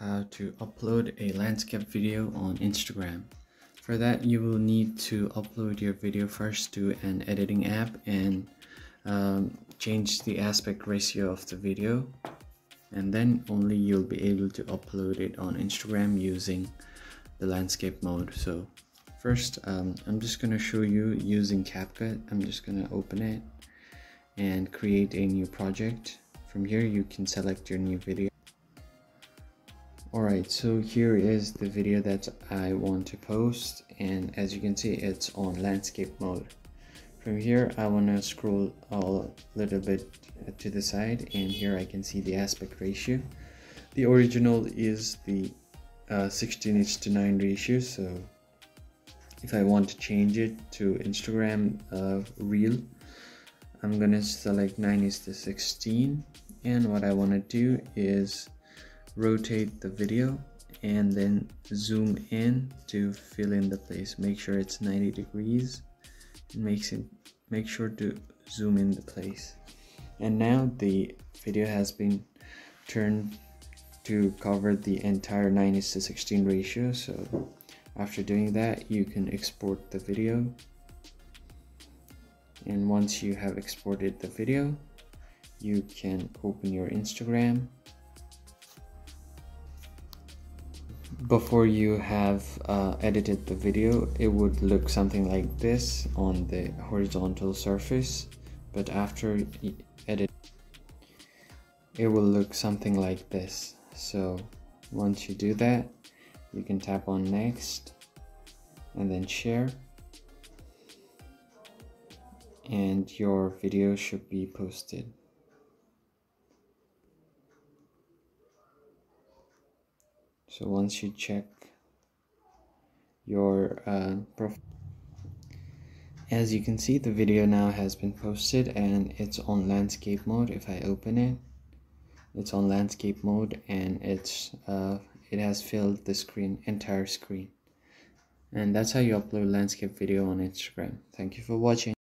how to upload a landscape video on Instagram. For that, you will need to upload your video first to an editing app and change the aspect ratio of the video, and then only you'll be able to upload it on Instagram using the landscape mode. So first, I'm just going to show you using CapCut. I'm just going to open it and create a new project. From here you can select your new video. Alright, so here is the video that I want to post, and as you can see, it's on landscape mode. From here I want to scroll a little bit to the side, and here I can see the aspect ratio. The original is the 16:9 ratio, so if I want to change it to Instagram Reel, I'm gonna select 9:16, and what I want to do is rotate the video and then zoom in to fill in the place. Make sure it's 90 degrees and make sure to zoom in the place. And now the video has been turned to cover the entire 9:16 ratio. So after doing that, you can export the video, and once you have exported the video, you can open your Instagram. Before you have edited the video, it would look something like this on the horizontal surface, but after you edit, it will look something like this. So once you do that, you can tap on next and then share, and your video should be posted. So once you check your profile, as you can see, the video now has been posted and it's on landscape mode. If I open it, it's on landscape mode, and it has filled the entire screen. And that's how you upload landscape video on Instagram. Thank you for watching.